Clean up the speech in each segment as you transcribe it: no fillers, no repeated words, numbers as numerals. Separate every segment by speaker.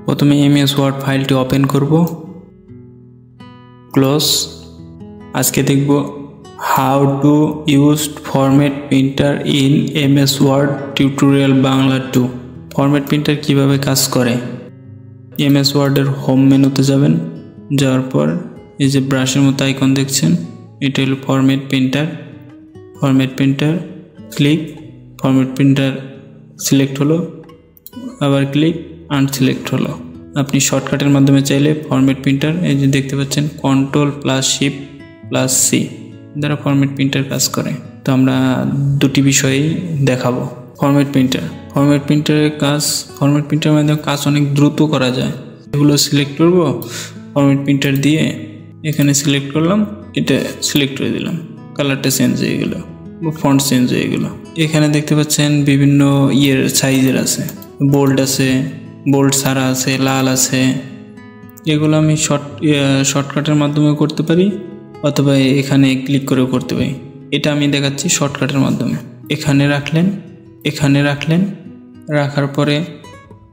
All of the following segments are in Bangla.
Speaker 1: প্রথমে এমএস ওয়ার্ড ফাইলটি ওপেন করব, ক্লোজ। আজকে দেখব how to use format printer in MS Word tutorial Bangla 2। Format printer কিভাবে কাজ করে। এমএস ওয়ার্ডের হোম মেনুতে যাবেন, যাওয়ার পর এই যে ব্রাশের মতো আইকন দেখছেন, এটা হলো format printer. Format printer click, format printer select হলো, আবার ক্লিক, আনসিলেক্ট হলো। আপনি শর্টকাটের মাধ্যমে চাইলে ফরম্যাট প্রিন্টার এই যে দেখতে পাচ্ছেন Ctrl+Shift+C দ্বারা ফরম্যাট প্রিন্টার কাজ করে। তো আমরা দুটি বিষয়ই দেখাবো। ফরম্যাট প্রিন্টারের কাজ, ফরম্যাট প্রিন্টারের মাধ্যমে কাজ অনেক দ্রুত করা যায়। এগুলো সিলেক্ট করব, ফরম্যাট প্রিন্টার দিয়ে এখানে সিলেক্ট করলাম, এটা সিলেক্ট করে দিলাম, কালারটা চেঞ্জ হয়ে গেল, ফন্ট চেঞ্জ হয়ে গেল। এখানে দেখতে পাচ্ছেন বিভিন্ন সাইজের আছে, বোল্ড আছে, বোল্ড ছাড়া আছে, লাল আছে। এগুলো আমি শর্টকাটের মাধ্যমে করতে পারি, অথবা এখানে ক্লিক করেও করতে পারি। এটা আমি দেখাচ্ছি শর্টকাটের মাধ্যমে। এখানে রাখলেন, রাখার পরে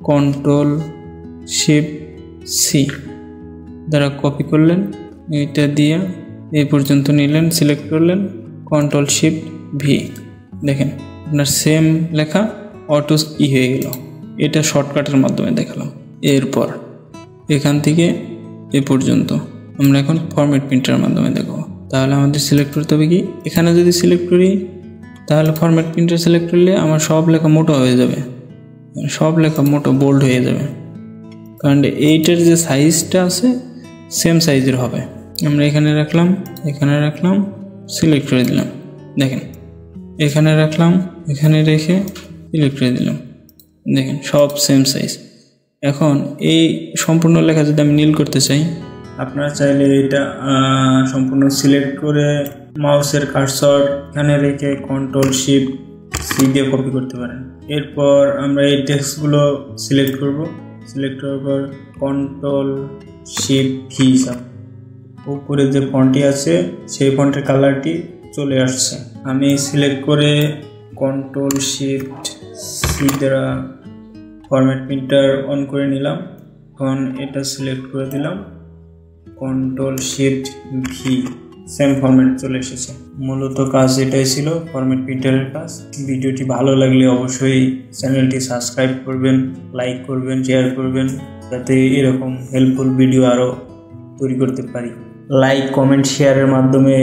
Speaker 1: Ctrl+Shift+C দ্বারা কপি করলেন, এটা দিয়ে এই পর্যন্ত নিলেন, সিলেক্ট করলেন, Ctrl+Shift+V। দেখেন আপনার সেম লেখা অটো হয়ে গেল। এটা শর্টকাটের মাধ্যমে দেখালাম। এরপর এখান থেকে এ পর্যন্ত আমরা এখন ফরম্যাট প্রিন্টারের মাধ্যমে দেখব। তাহলে আমাদের সিলেক্ট করতে হবে কি, এখানে যদি সিলেক্ট করি তাহলে ফরম্যাট প্রিন্টার সিলেক্ট করলে আমার সব লেখা মোটো হয়ে যাবে, সব লেখা মোটো বোল্ড হয়ে যাবে, কারণ এইটার যে সাইজটা আছে সেম সাইজের হবে। আমরা এখানে রাখলাম, সিলেক্ট করে দিলাম। দেখেন এখানে রাখলাম, এখানে রেখে সিলেক্ট করে দিলাম, দেখেন সব সেম সাইজ। এখন এই সম্পূর্ণ লেখা যদি আমি নীল করতে চাই, আপনারা চাইলে এটা সম্পূর্ণ সিলেক্ট করে মাউসের কার্সর এখানে রেখে Ctrl+Shift+C দিয়ে কপি করতে পারেন। এরপর আমরা এই টেক্সটগুলো সিলেক্ট করব, সিলেক্ট করার পর Ctrl+Shift+V উপরে যে ফন্টটি আছে সেই ফন্টের কালারটি চলে আসছে। আমি সিলেক্ট করে Ctrl+Shift+C দ্বারা ফরম্যাট প্রিন্টার অন করে নিলাম। এখন এটা সিলেক্ট করে দিলাম, Ctrl+Shift+V, সেম ফরম্যাট চলে এসেছে। মূলত কাজ এটাই ছিল, ফরম্যাট প্রিন্টারের কাজ। ভিডিওটি ভালো লাগলে অবশ্যই চ্যানেলটি সাবস্ক্রাইব করবেন, লাইক করবেন, শেয়ার করবেন, যাতে এরকম হেল্পফুল ভিডিও আরও তৈরি করতে পারি। লাইক, কমেন্ট, শেয়ারের মাধ্যমে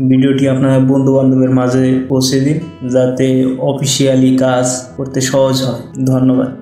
Speaker 1: ভিডিওটি আপনার বন্ধু বান্ধবের মাঝে পৌঁছে দিন, যাতে অফিসিয়ালি কাজ করতে সহজ হয়। ধন্যবাদ।